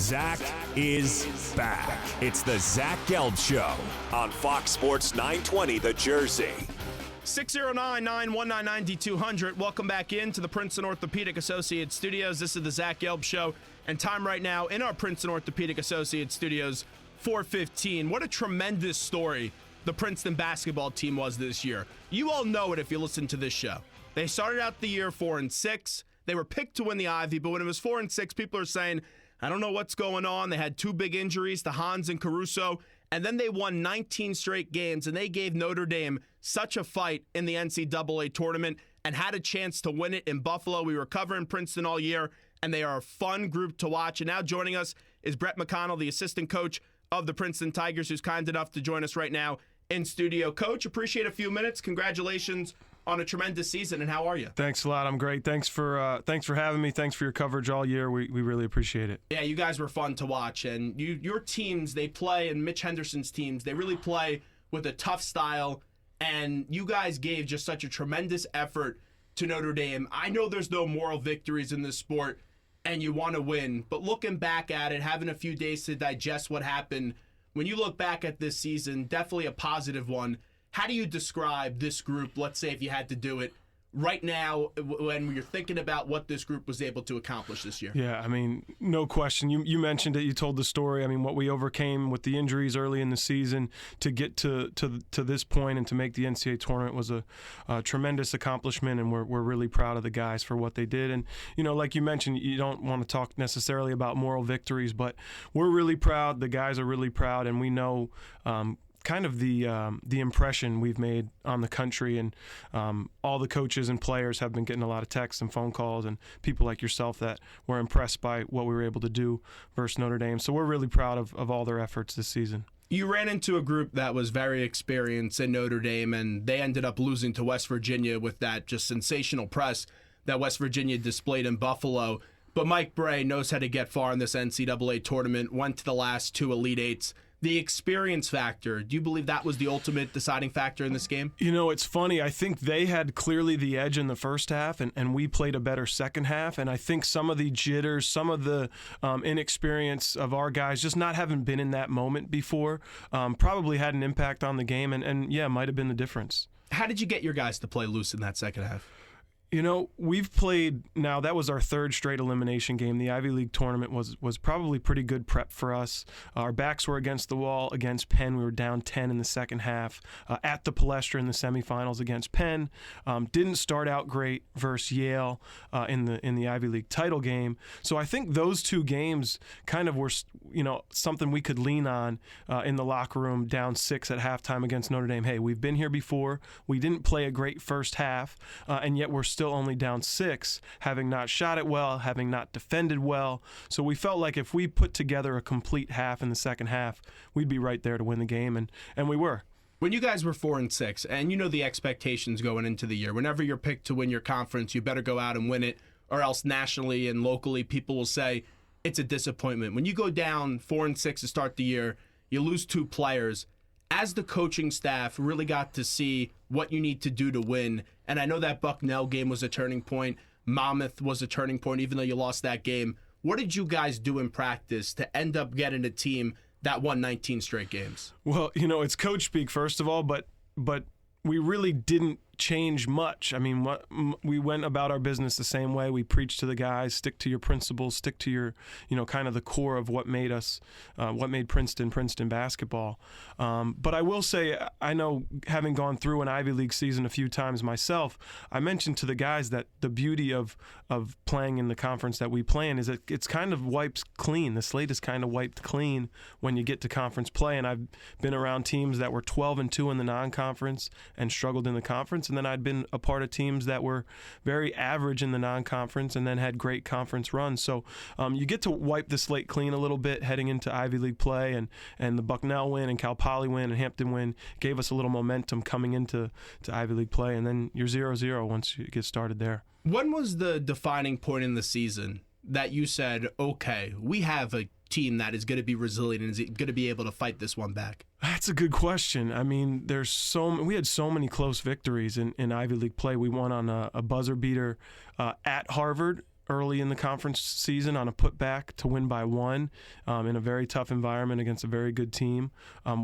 Zach is back. It's the Zach Gelb Show on Fox Sports 920 The Jersey. 609-919-9200. Welcome back into the Princeton Orthopedic Associates studios. This is the Zach Gelb Show, and time right now in our Princeton Orthopedic Associates studios, 4:15. What a tremendous story the Princeton basketball team was this year. You all know it if you listen to this show. They started out the year 4-6. They were picked to win the Ivy, but when it was 4-6, people are saying, I don't know what's going on. They had two big injuries to Hans and Caruso, and then they won 19 straight games, and they gave Notre Dame such a fight in the NCAA tournament and had a chance to win it in Buffalo. We were covering Princeton all year, and they are a fun group to watch. And now joining us is Brett MacConnell, the assistant coach of the Princeton Tigers, who's kind enough to join us right now in studio. Coach, appreciate a few minutes. Congratulations on a tremendous season, and how are you? Thanks a lot. I'm great. Thanks for having me. Thanks for your coverage all year. We really appreciate it. Yeah, you guys were fun to watch, and your teams, they play, and Mitch Henderson's teams, they really play with a tough style, and you guys gave just such a tremendous effort to Notre Dame. I know there's no moral victories in this sport, and you want to win, but looking back at it, having a few days to digest what happened, when you look back at this season, definitely a positive one. How do you describe this group, let's say if you had to do it, right now when you're thinking about what this group was able to accomplish this year? Yeah, I mean, no question. You mentioned it. You told the story. I mean, what we overcame with the injuries early in the season to get to this point and to make the NCAA tournament was a tremendous accomplishment, and we're really proud of the guys for what they did. And, like you mentioned, you don't want to talk necessarily about moral victories, but we're really proud. The guys are really proud, and we know kind of the impression we've made on the country, and all the coaches and players have been getting a lot of texts and phone calls and people like yourself that were impressed by what we were able to do versus Notre Dame. So we're really proud of all their efforts this season. You ran into a group that was very experienced in Notre Dame, and they ended up losing to West Virginia with that just sensational press that West Virginia displayed in Buffalo. But Mike Bray knows how to get far in this NCAA tournament, went to the last two Elite Eights. The experience factor, do you believe that was the ultimate deciding factor in this game? It's funny. I think they had clearly the edge in the first half, and we played a better second half. And I think some of the jitters, some of the inexperience of our guys just not having been in that moment before probably had an impact on the game, and yeah, might have been the difference. How did you get your guys to play loose in that second half? We've played now. That was our third straight elimination game. The Ivy League tournament was probably pretty good prep for us. Our backs were against the wall against Penn. We were down 10 in the second half. At the Palestra in the semifinals against Penn. Didn't start out great versus Yale in the Ivy League title game. So I think those two games kind of were something we could lean on in the locker room down 6 at halftime against Notre Dame. Hey, we've been here before. We didn't play a great first half, and yet we're still only down 6, having not shot it well, having not defended well. So we felt like if we put together a complete half in the second half, we'd be right there to win the game, and we were. When you guys were 4-6, and the expectations going into the year, whenever you're picked to win your conference, you better go out and win it, or else nationally and locally people will say it's a disappointment. When you go down 4-6 to start the year, you lose 2 players. As the coaching staff really got to see what you need to do to win, and I know that Bucknell game was a turning point, Monmouth was a turning point, even though you lost that game. What did you guys do in practice to end up getting a team that won 19 straight games? Well, it's coach speak, first of all, but we really didn't change much. I mean, we went about our business the same way. We preached to the guys, stick to your principles, stick to your, kind of the core of what made us, what made Princeton basketball. But I will say, I know having gone through an Ivy League season a few times myself, I mentioned to the guys that the beauty of playing in the conference that we play in is that it's kind of wiped clean. The slate is kind of wiped clean when you get to conference play. And I've been around teams that were 12-2 in the non-conference and struggled in the conference. And then I'd been a part of teams that were very average in the non-conference and then had great conference runs. So you get to wipe the slate clean a little bit heading into Ivy League play, and the Bucknell win and Cal Poly win and Hampton win gave us a little momentum coming into Ivy League play, and then you're 0-0 once you get started there. When was the defining point in the season that you said, okay, we have a team that is going to be resilient and is going to be able to fight this one back? That's a good question. I mean, we had so many close victories in Ivy League play. We won on a buzzer beater at Harvard early in the conference season on a putback to win by 1 in a very tough environment against a very good team.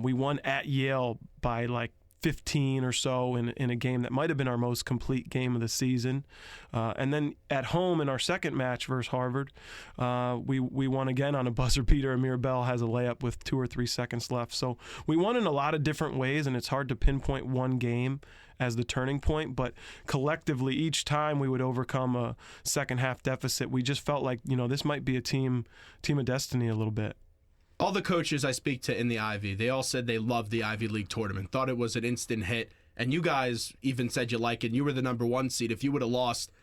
We won at Yale by like 15 or so in a game that might have been our most complete game of the season. And then at home in our second match versus Harvard, we won again on a buzzer beater. Amir Bell has a layup with 2 or 3 seconds left. So we won in a lot of different ways, and it's hard to pinpoint one game as the turning point, but collectively each time we would overcome a second half deficit, we just felt like, this might be a team of destiny a little bit. All the coaches I speak to in the Ivy, they all said they loved the Ivy League tournament, thought it was an instant hit, and you guys even said you like it. You were the number 1 seed. If you would have lost,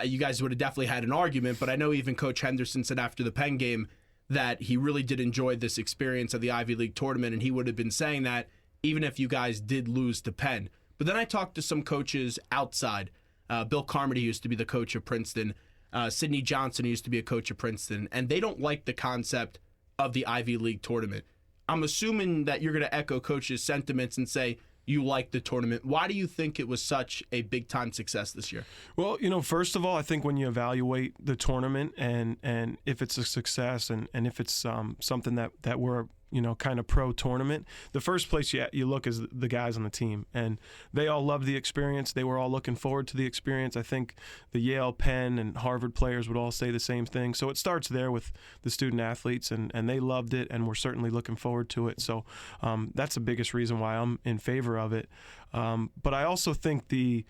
you guys would have definitely had an argument, but I know even Coach Henderson said after the Penn game that he really did enjoy this experience of the Ivy League tournament, and he would have been saying that even if you guys did lose to Penn. But then I talked to some coaches outside. Bill Carmody used to be the coach of Princeton. Sidney Johnson used to be a coach of Princeton, and they don't like the concept of the Ivy League tournament. I'm assuming that you're going to echo coach's sentiments and say you like the tournament. Why do you think it was such a big-time success this year? Well, first of all, I think when you evaluate the tournament and if it's a success and if it's something that we're kind of pro-tournament, the first place you look is the guys on the team. And they all loved the experience. They were all looking forward to the experience. I think the Yale, Penn, and Harvard players would all say the same thing. So it starts there with the student athletes, and they loved it, and we're certainly looking forward to it. So that's the biggest reason why I'm in favor of it. But I also think the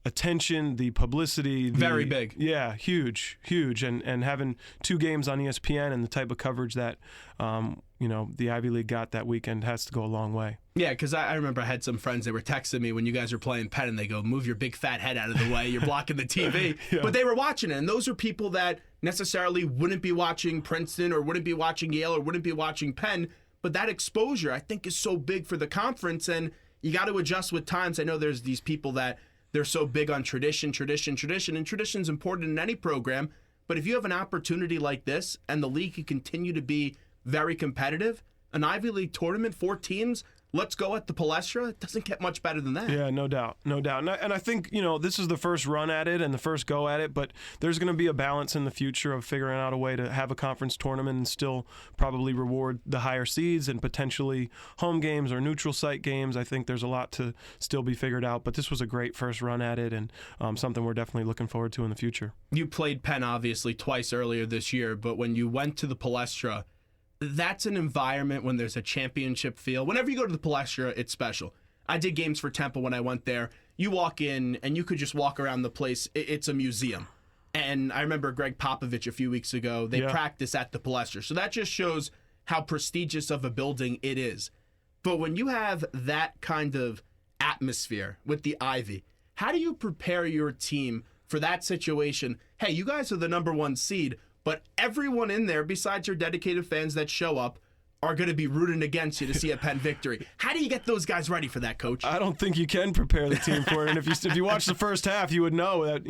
attention, the publicity. Very big. Yeah, huge. And having 2 games on ESPN and the type of coverage that, the Ivy League got that weekend has to go a long way. Yeah, because I remember I had some friends, they were texting me when you guys were playing Penn, and they go, move your big fat head out of the way, you're blocking the TV. Yeah. But they were watching it, and those are people that necessarily wouldn't be watching Princeton or wouldn't be watching Yale or wouldn't be watching Penn. But that exposure, I think, is so big for the conference, and you got to adjust with times. I know there's these people that they're so big on tradition, and tradition's important in any program. But if you have an opportunity like this and the league can continue to be very competitive, an Ivy League tournament, 4 teams, let's go at the Palestra. It doesn't get much better than that. Yeah, no doubt. And I think, this is the first run at it and the first go at it, but there's going to be a balance in the future of figuring out a way to have a conference tournament and still probably reward the higher seeds and potentially home games or neutral site games. I think there's a lot to still be figured out, but this was a great first run at it and something we're definitely looking forward to in the future. You played Penn, obviously, twice earlier this year, but when you went to the Palestra, that's an environment when there's a championship feel. Whenever you go to the Palestra, it's special. I did games for Temple when I went there. You walk in, and you could just walk around the place. It's a museum. And I remember Greg Popovich a few weeks ago, they practice at the Palestra. So that just shows how prestigious of a building it is. But when you have that kind of atmosphere with the Ivy, how do you prepare your team for that situation? Hey, you guys are the number 1 seed, but everyone in there, besides your dedicated fans that show up, are going to be rooting against you to see a Penn victory. How do you get those guys ready for that, Coach? I don't think you can prepare the team for it. And if you watch the first half, you would know that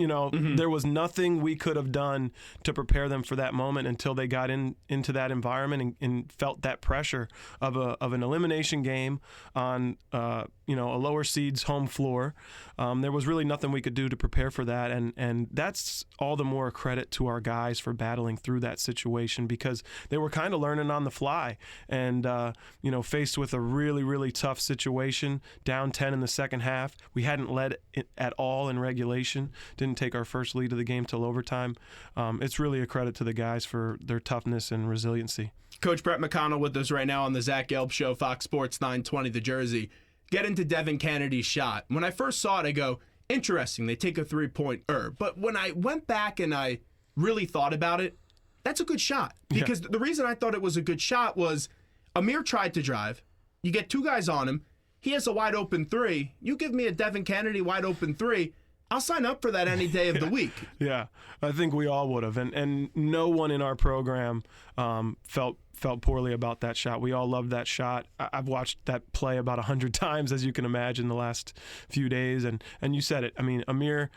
there was nothing we could have done to prepare them for that moment until they got into that environment and felt that pressure of an elimination game on a lower seed's home floor. There was really nothing we could do to prepare for that, and that's all the more credit to our guys for battling through that situation because they were kind of learning on the fly. And, faced with a really, really tough situation, down 10 in the second half. We hadn't led it at all in regulation, didn't take our first lead of the game till overtime. It's really a credit to the guys for their toughness and resiliency. Coach Brett MacConnell with us right now on the Zach Gelb Show, Fox Sports 920, the Jersey. Get into Devin Kennedy's shot. When I first saw it, I go, interesting, they take a 3-pointer. But when I went back and I really thought about it, that's a good shot. Because the reason I thought it was a good shot was Amir tried to drive. You get 2 guys on him. He has a wide open 3. You give me a Devin Kennedy wide open 3. I'll sign up for that any day of the week. Yeah, I think we all would have. And no one in our program felt poorly about that shot. We all loved that shot. I've watched that play about 100 times, as you can imagine, the last few days. And you said it. I mean, Amir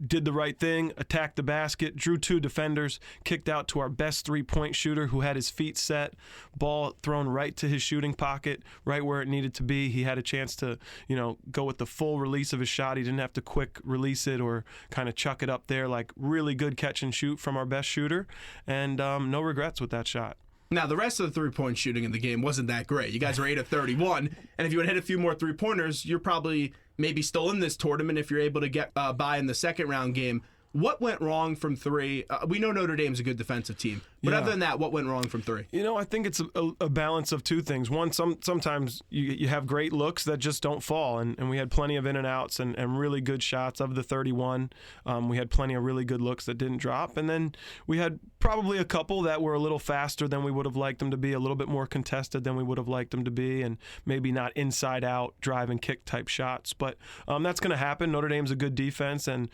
did the right thing, attacked the basket, drew 2 defenders, kicked out to our best three-point shooter who had his feet set, ball thrown right to his shooting pocket, right where it needed to be. He had a chance to, go with the full release of his shot. He didn't have to quick release it or kind of chuck it up there. Like, really good catch and shoot from our best shooter, and no regrets with that shot. Now, the rest of the three-point shooting in the game wasn't that great. You guys were 8 of 31, and if you had hit a few more three-pointers, you're probably maybe still in this tournament if you're able to get by in the second-round game. What went wrong from three? We know Notre Dame's a good defensive team, but other than that, what went wrong from three? I think it's a balance of two things. One, sometimes you have great looks that just don't fall, and we had plenty of in and outs and really good shots of the 31. We had plenty of really good looks that didn't drop, and then we had probably a couple that were a little faster than we would have liked them to be, a little bit more contested than we would have liked them to be, and maybe not inside-out drive and kick type shots. But that's going to happen. Notre Dame's a good defense, and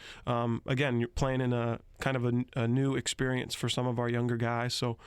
again, you're playing in a kind of a new experience for some of our younger guys. So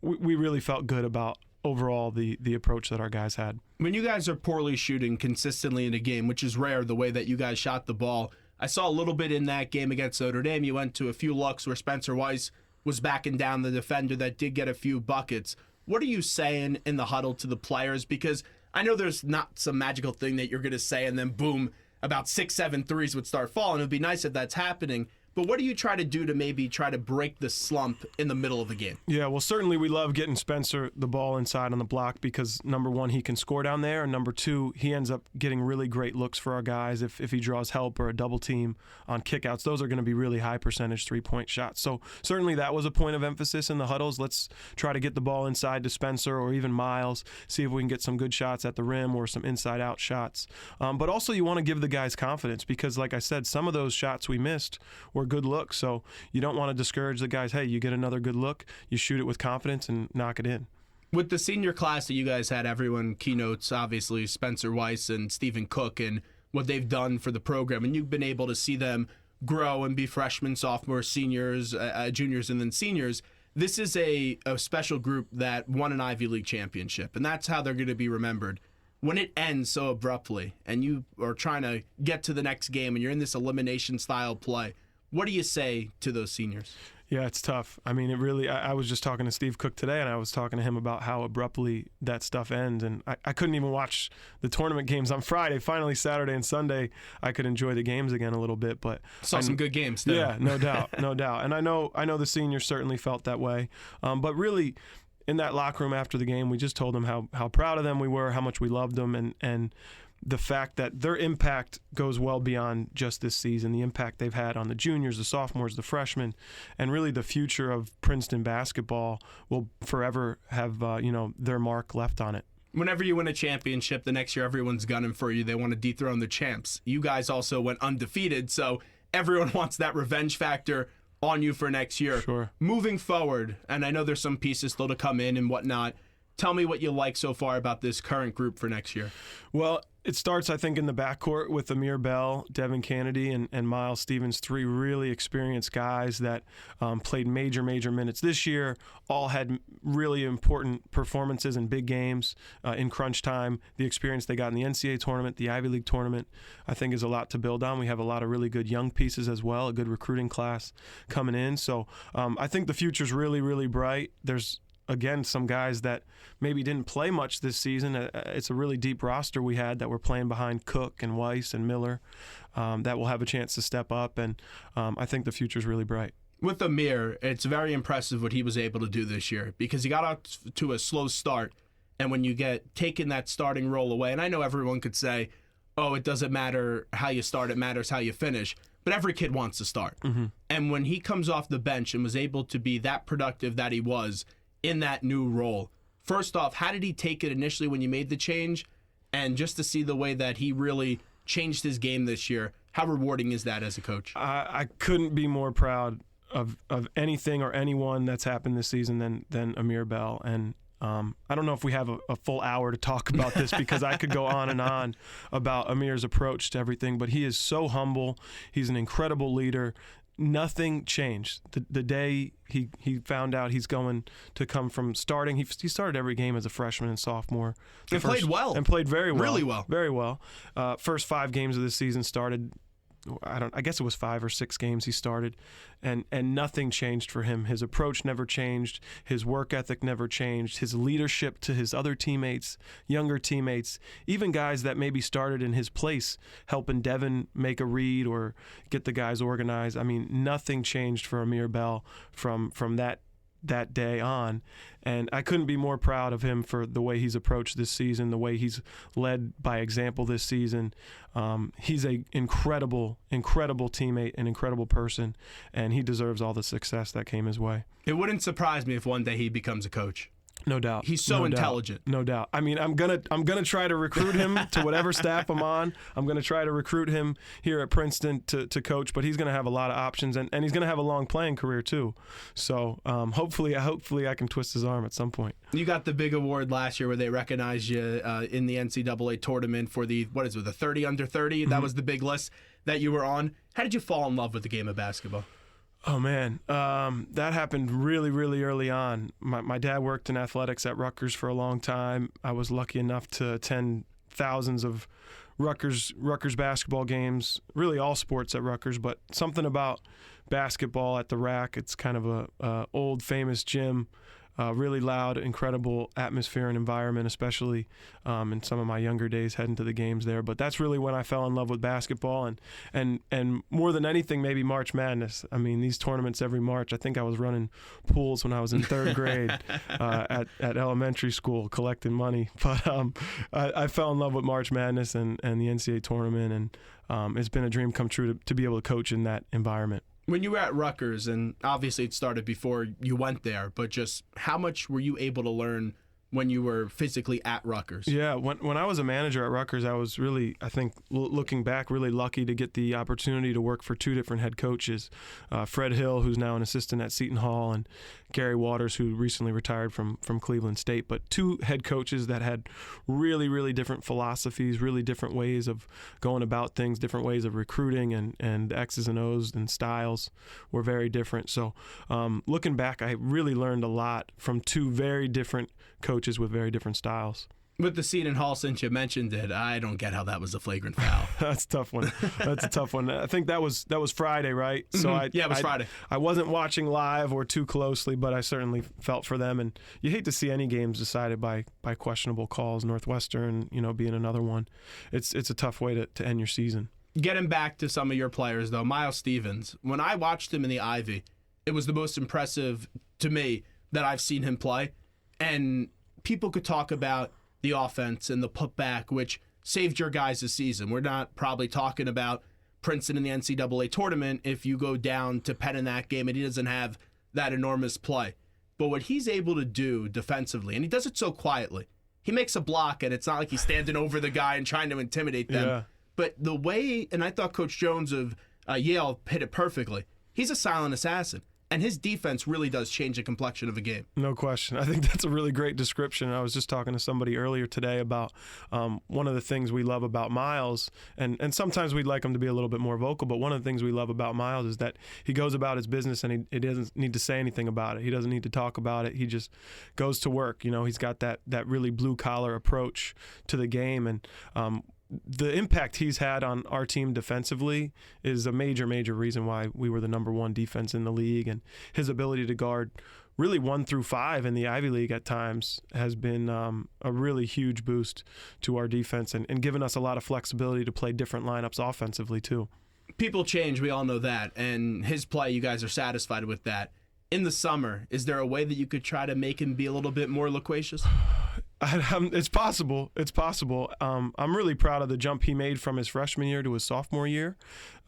we really felt good about overall the approach that our guys had. When you guys are poorly shooting consistently in a game, which is rare the way that you guys shot the ball, I saw a little bit in that game against Notre Dame. You went to a few looks where Spencer Weiss was backing down the defender that did get a few buckets. What are you saying in the huddle to the players? Because I know there's not some magical thing that you're going to say and then boom, about 6-7 threes would start falling. It would be nice if that's happening. But what do you try to do to maybe try to break the slump in the middle of a game? Yeah, well, certainly we love getting Spencer the ball inside on the block because, number one, he can score down there, and number two, he ends up getting really great looks for our guys if he draws help or a double team on kickouts. Those are going to be really high percentage three-point shots. So certainly that was a point of emphasis in the huddles. Let's try to get the ball inside to Spencer or even Miles, see if we can get some good shots at the rim or some inside-out shots. But also you want to give the guys confidence because, like I said, some of those shots we missed were good looks. So you don't want to discourage the guys. Hey, you get another good look, you shoot it with confidence and knock it in. With the senior class that you guys had, everyone keynotes, obviously, Spencer Weiss and Stephen Cook and what they've done for the program. And you've been able to see them grow and be freshmen, sophomores, seniors, juniors, and then seniors. This is a special group that won an Ivy League championship, and that's how they're going to be remembered. When it ends so abruptly and you are trying to get to the next game and you're in this elimination style play, what do you say to those seniors? Yeah, it's tough. I mean, it really, I was just talking to Steve Cook today, and I was talking to him about how abruptly that stuff ends. And I couldn't even watch the tournament games on Friday. Finally, Saturday and Sunday, I could enjoy the games again a little bit. But saw some good games there. Yeah, no doubt, no doubt. And I know the seniors certainly felt that way. But really, in that locker room after the game, we just told them how proud of them we were, how much we loved them, and the fact that their impact goes well beyond just this season, the impact they've had on the juniors, the sophomores, the freshmen, and really the future of Princeton basketball will forever have their mark left on it. Whenever you win a championship, the next year everyone's gunning for you. They want to dethrone the champs. You guys also went undefeated, so everyone wants that revenge factor on you for next year. Sure. Moving forward, and I know there's some pieces still to come in and whatnot, tell me what you like so far about this current group for next year. Well, it starts, I think, in the backcourt with Amir Bell, Devin Kennedy, and Miles Stevens, 3 really experienced guys that played major minutes this year, all had really important performances in big games in crunch time. The experience they got in the NCAA tournament, the Ivy League tournament, I think is a lot to build on. We have a lot of really good young pieces as well, a good recruiting class coming in. So I think the future's really, really bright. There's again, some guys that maybe didn't play much this season. It's a really deep roster we had that were playing behind Cook and Weiss and Miller that will have a chance to step up, and I think the future's really bright. With Amir, it's very impressive what he was able to do this year because he got out to a slow start, and when you get taken that starting role away, and I know everyone could say, oh, it doesn't matter how you start, it matters how you finish, but every kid wants to start. Mm-hmm. And when he comes off the bench and was able to be that productive that he was in that new role. First off, how did he take it initially when you made the change? And just to see the way that he really changed his game this year, how rewarding is that as a coach? I couldn't be more proud of anything or anyone that's happened this season than Amir Bell. And I don't know if we have a full hour to talk about this because I could go on and on about Amir's approach to everything, but he is so humble. He's an incredible leader. Nothing changed. The day he found out he's going to come from starting, he started every game as a freshman and sophomore. And played well. And played very well. Really well. Very well. First 5 games of the season started I guess it was 5 or 6 games he started, and nothing changed for him. His approach never changed. His work ethic never changed. His leadership to his other teammates, younger teammates, even guys that maybe started in his place, helping Devin make a read or get the guys organized. I mean, nothing changed for Amir Bell from that day on, and I couldn't be more proud of him for the way he's approached this season, the way he's led by example this season. He's an incredible teammate, an incredible person, and he deserves all the success that came his way. It wouldn't surprise me if one day he becomes a coach. No doubt. He's so intelligent. No doubt. I mean, I'm gonna try to recruit him to whatever staff I'm on. I'm gonna try to recruit him here at Princeton to coach, but he's gonna have a lot of options, and he's gonna have a long playing career too. So hopefully I can twist his arm at some point. You got the big award last year where they recognized you in the NCAA tournament for the 30 under 30. That was the big list that you were on. How did you fall in love with the game of basketball? Oh, man. That happened really, really early on. My dad worked in athletics at Rutgers for a long time. I was lucky enough to attend thousands of Rutgers basketball games, really all sports at Rutgers, but something about basketball at the Rack. It's kind of a old, famous gym. Really loud, incredible atmosphere and environment, especially in some of my younger days heading to the games there. But that's really when I fell in love with basketball, and more than anything, maybe March Madness. I mean, these tournaments every March. I think I was running pools when I was in 3rd grade at elementary school, collecting money. But I fell in love with March Madness and the NCAA tournament, and it's been a dream come true to be able to coach in that environment. When you were at Rutgers, and obviously it started before you went there, but just how much were you able to learn when you were physically at Rutgers? Yeah, when I was a manager at Rutgers, I was really, I think, looking back, really lucky to get the opportunity to work for 2 different head coaches. Fred Hill, who's now an assistant at Seton Hall, and Gary Waters, who recently retired from Cleveland State. But 2 head coaches that had really, really different philosophies, really different ways of going about things, different ways of recruiting, and X's and O's and styles were very different. So looking back, I really learned a lot from 2 very different coaches with very different styles. With the Seton Hall, since you mentioned it, I don't get how that was a flagrant foul. That's a tough one. That's a tough one. I think that was Friday, right? So yeah, it was Friday. I wasn't watching live or too closely, but I certainly felt for them. And you hate to see any games decided by questionable calls. Northwestern, being another one. It's a tough way to end your season. Getting back to some of your players, though, Miles Stevens. When I watched him in the Ivy, it was the most impressive to me that I've seen him play. And people could talk about the offense and the putback, which saved your guys this season. We're not probably talking about Princeton in the NCAA tournament if you go down to Penn in that game and he doesn't have that enormous play. But what he's able to do defensively, and he does it so quietly. He makes a block, and it's not like he's standing over the guy and trying to intimidate them. Yeah. But the way, and I thought Coach Jones of Yale hit it perfectly, he's a silent assassin. And his defense really does change the complexion of a game. No question. I think that's a really great description. I was just talking to somebody earlier today about one of the things we love about Miles, and sometimes we'd like him to be a little bit more vocal, but one of the things we love about Miles is that he goes about his business and he doesn't need to say anything about it. He doesn't need to talk about it. He just goes to work. He's got that really blue-collar approach to the game, and the impact he's had on our team defensively is a major reason why we were the number 1 defense in the league, and his ability to guard really 1 through 5 in the Ivy League at times has been a really huge boost to our defense and given us a lot of flexibility to play different lineups offensively too. People change, we all know that, and his play, you guys are satisfied with that. In the summer, is there a way that you could try to make him be a little bit more loquacious? It's possible. It's possible. I'm really proud of the jump he made from his freshman year to his sophomore year.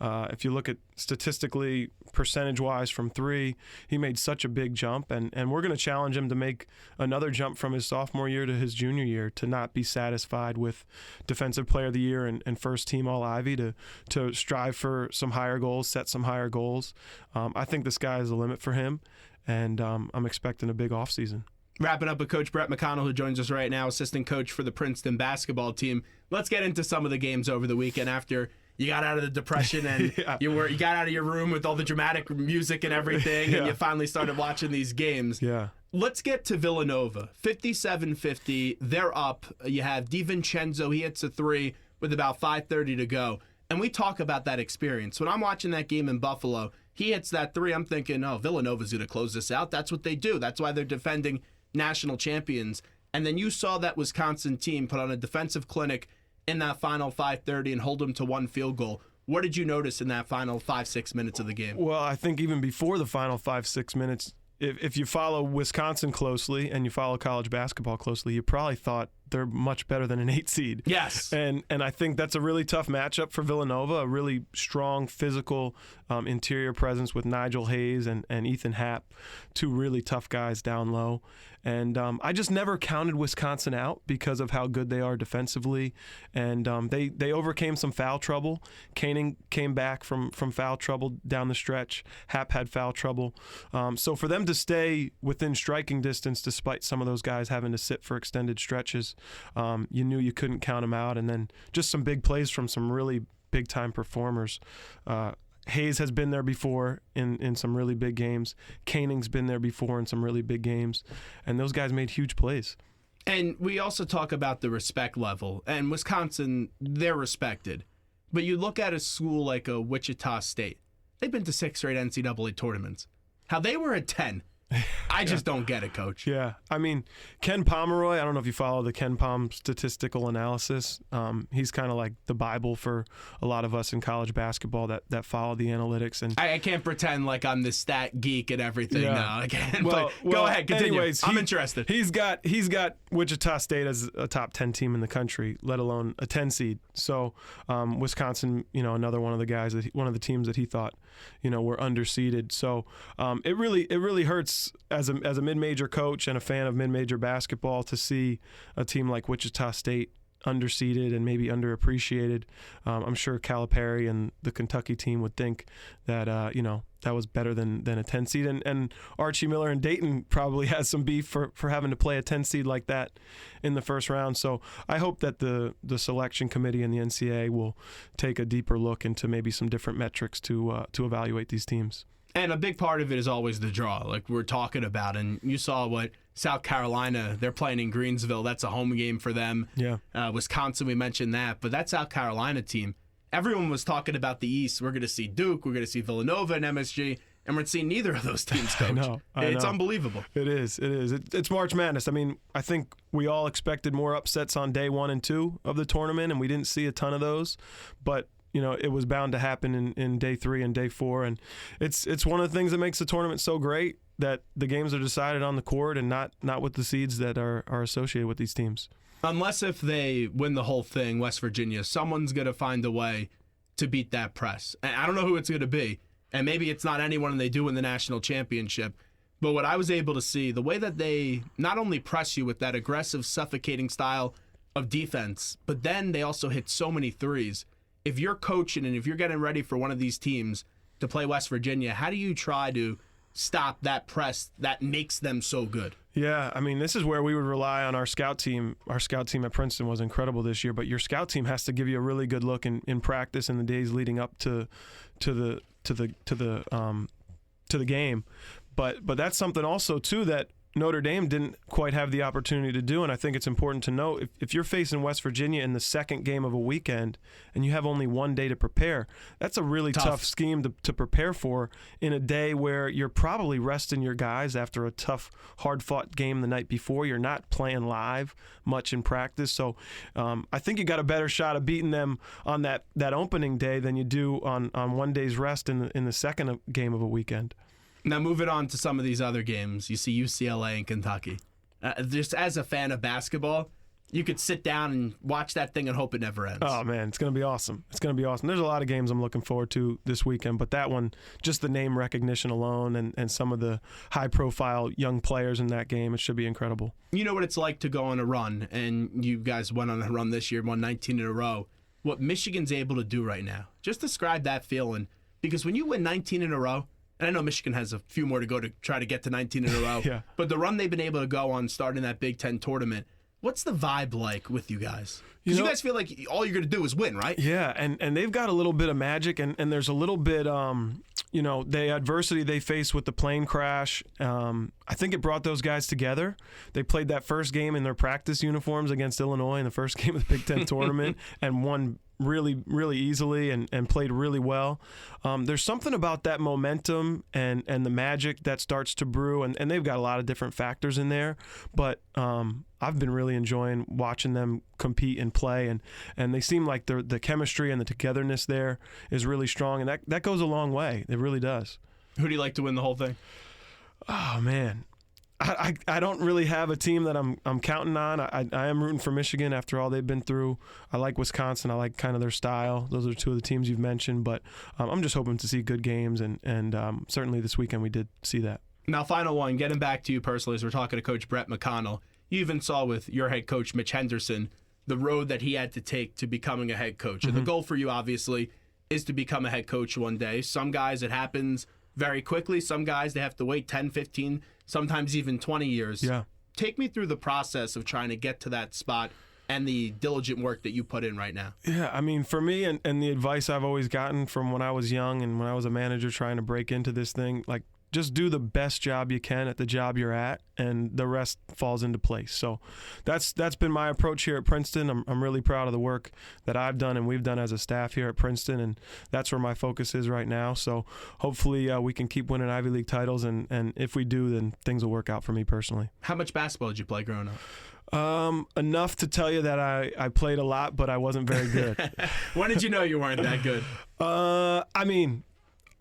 If you look at statistically, percentage-wise from 3, he made such a big jump, and we're going to challenge him to make another jump from his sophomore year to his junior year, to not be satisfied with Defensive Player of the Year and first team All-Ivy, to strive for some higher goals, set some higher goals. I think the sky is the limit for him, and I'm expecting a big offseason. Wrapping up with Coach Brett MacConnell, who joins us right now, assistant coach for the Princeton basketball team. Let's get into some of the games over the weekend after you got out of the depression and you got out of your room with all the dramatic music and everything, and you finally started watching these games. Yeah. Let's get to Villanova. 57-50. They're up. You have DiVincenzo. He hits a 3 with about 5:30 to go. And we talk about that experience. When I'm watching that game in Buffalo, he hits that three. I'm thinking, oh, Villanova's going to close this out. That's what they do. That's why they're defending national champions. And then you saw that Wisconsin team put on a defensive clinic in that final 5:30 and hold them to one field goal. What did you notice in that final 5-6 minutes of the game? Well, I think even before the final 5-6 minutes, if you follow Wisconsin closely and you follow college basketball closely, you probably thought they're much better than an 8 seed. Yes. And I think that's a really tough matchup for Villanova, a really strong physical interior presence with Nigel Hayes and Ethan Happ, two really tough guys down low. And I just never counted Wisconsin out because of how good they are defensively. And they overcame some foul trouble. Koenig came back from foul trouble down the stretch. Happ had foul trouble. So for them to stay within striking distance despite some of those guys having to sit for extended stretches, you knew you couldn't count them out. And then just some big plays from some really big-time performers. Hayes has been there before in some really big games. Koenig's been there before in some really big games. And those guys made huge plays. And we also talk about the respect level. And Wisconsin, they're respected. But you look at a school like a Wichita State. They've been to 6 straight NCAA tournaments. How they were at 10. I just don't get it, Coach. Yeah. I mean, Ken Pomeroy, I don't know if you follow the Ken Pom statistical analysis. He's kind of like the Bible for a lot of us in college basketball that follow the analytics. And I can't pretend like I'm the stat geek and everything. Yeah. No, I can't. Well, Go ahead, continue. Anyways, I'm interested. He's got Wichita State as a top 10 team in the country, let alone a 10 seed. So Wisconsin, another one of the guys one of the teams that he thought, were underseeded. So it really hurts as a mid-major coach and a fan of mid-major basketball to see a team like Wichita State underseeded and maybe underappreciated. I'm sure Calipari and the Kentucky team would think that that was better than a 10 seed, and Archie Miller and Dayton probably has some beef for having to play a 10 seed like that in the first round. So I hope that the selection committee and the NCAA will take a deeper look into maybe some different metrics to evaluate these teams. And a big part of it is always the draw, like we're talking about. And you saw what South Carolina, they're playing in Greensville. That's a home game for them. Yeah. Wisconsin, we mentioned that. But that South Carolina team, everyone was talking about the East. We're going to see Duke. We're going to see Villanova and MSG. And we're seeing neither of those teams, Coach. It's unbelievable. It is. It's March Madness. I mean, I think we all expected more upsets on day 1 and 2 of the tournament, and we didn't see a ton of those. But it was bound to happen in day 3 and day 4, and it's one of the things that makes the tournament so great that the games are decided on the court and not with the seeds that are associated with these teams. Unless if they win the whole thing, West Virginia, someone's going to find a way to beat that press. And I don't know who it's going to be, and maybe it's not anyone they do in the national championship. But what I was able to see, the way that they not only press you with that aggressive, suffocating style of defense, but then they also hit so many threes. If you're coaching and if you're getting ready for one of these teams to play West Virginia, how do you try to stop that press that makes them so good? Yeah, I mean, this is where we would rely on our scout team. Our scout team at Princeton was incredible this year, but your scout team has to give you a really good look in practice in the days leading up to the game. But that's something also too that Notre Dame didn't quite have the opportunity to do, and I think it's important to note if you're facing West Virginia in the second game of a weekend and you have only 1 day to prepare, that's a really tough scheme to prepare for in a day where you're probably resting your guys after a tough, hard-fought game the night before. You're not playing live much in practice, so I think you got a better shot of beating them on that opening day than you do on 1 day's rest in the second game of a weekend. Now, moving on to some of these other games, you see UCLA and Kentucky. Just as a fan of basketball, you could sit down and watch that thing and hope it never ends. Oh, man, it's going to be awesome. It's going to be awesome. There's a lot of games I'm looking forward to this weekend, but that one, just the name recognition alone and some of the high-profile young players in that game, it should be incredible. You know what it's like to go on a run, and you guys went on a run this year, won 19 in a row. What Michigan's able to do right now, just describe that feeling. Because when you win 19 in a row, and I know Michigan has a few more to go to try to get to 19 in a row. Yeah. But the run they've been able to go on starting that Big Ten tournament, what's the vibe like with you guys? Because you guys feel like all you're going to do is win, right? Yeah, and they've got a little bit of magic, and there's a little bit, the adversity they faced with the plane crash. I think it brought those guys together. They played that first game in their practice uniforms against Illinois in the first game of the Big Ten tournament and won really, really easily and played really well. There's something about that momentum and the magic that starts to brew, and they've got a lot of different factors in there. But I've been really enjoying watching them compete and play, and they seem like the chemistry and the togetherness there is really strong, and that goes a long way. It really does. Who do you like to win the whole thing? Oh, man. I don't really have a team that I'm counting on. I am rooting for Michigan after all they've been through. I like Wisconsin. I like kind of their style. Those are two of the teams you've mentioned. But I'm just hoping to see good games, and certainly this weekend we did see that. Now, final one, getting back to you personally, as we're talking to Coach Brett McConnell. You even saw with your head coach, Mitch Henderson, the road that he had to take to becoming a head coach. And the goal for you, obviously, is to become a head coach one day. Some guys, it happens very quickly. Some guys, they have to wait 10, 15, sometimes even 20 years. Yeah. Take me through the process of trying to get to that spot and the diligent work that you put in right now. Yeah, I mean, for me and the advice I've always gotten from when I was young and when I was a manager trying to break into this thing, like, just do the best job you can at the job you're at, and the rest falls into place. So that's been my approach here at Princeton. I'm really proud of the work that I've done and we've done as a staff here at Princeton, and that's where my focus is right now. So hopefully we can keep winning Ivy League titles, and if we do, then things will work out for me personally. How much basketball did you play growing up? Enough to tell you that I played a lot, but I wasn't very good. When did you know you weren't that good? I mean,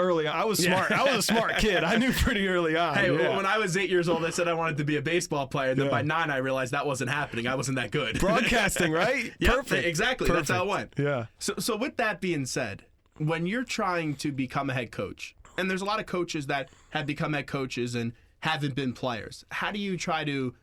early on. I was smart. I was a smart kid. I knew pretty early on. Hey, when I was 8 years old, I said I wanted to be a baseball player. Then by 9, I realized that wasn't happening. I wasn't that good. Broadcasting, right? Yep, Perfect. Exactly. Perfect. That's how it went. Yeah. So with that being said, when you're trying to become a head coach, and there's a lot of coaches that have become head coaches and haven't been players, how do you try to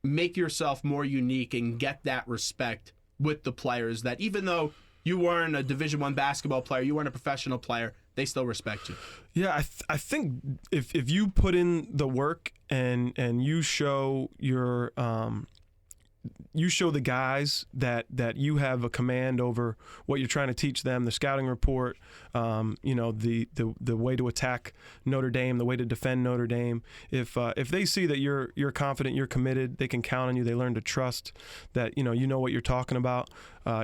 make yourself more unique and get that respect with the players that even though you weren't a Division I basketball player, you weren't a professional player, they still respect you? Yeah, I think if you put in the work and you show your you show the guys that you have a command over what you're trying to teach them, the scouting report, the way to attack Notre Dame, the way to defend Notre Dame. If they see that you're confident, you're committed, they can count on you. They learn to trust that you know what you're talking about.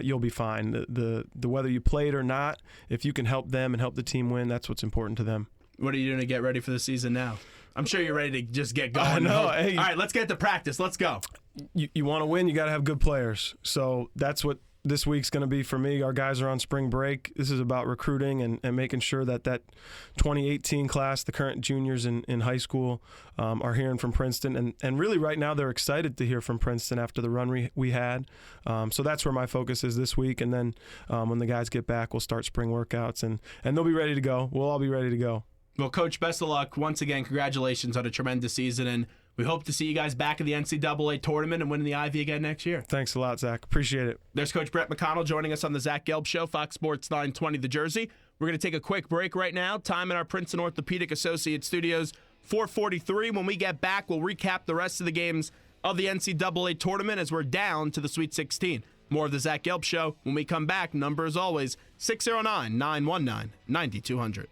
You'll be fine. The whether you played or not, if you can help them and help the team win, that's what's important to them. What are you doing to get ready for the season now? I'm sure you're ready to just get going. I know. Hey, all right, let's get to practice. Let's go. You want to win, you got to have good players. So that's what this week's going to be for me. Our guys are on spring break. This is about recruiting and making sure that 2018 class, the current juniors in high school, are hearing from Princeton. And really right now they're excited to hear from Princeton after the run we had. So that's where my focus is this week. And then when the guys get back, we'll start spring workouts, and they'll be ready to go. We'll all be ready to go. Well, Coach, best of luck. Once again, congratulations on a tremendous season, and we hope to see you guys back in the NCAA tournament and winning the Ivy again next year. Thanks a lot, Zach. Appreciate it. There's Coach Brett McConnell joining us on the Zach Gelb Show, Fox Sports 920 The Jersey. We're going to take a quick break right now. Time in our Princeton Orthopedic Associates studios, 4:43. When we get back, we'll recap the rest of the games of the NCAA tournament as we're down to the Sweet 16. More of the Zach Gelb Show when we come back. Number, as always, 609-919-9200.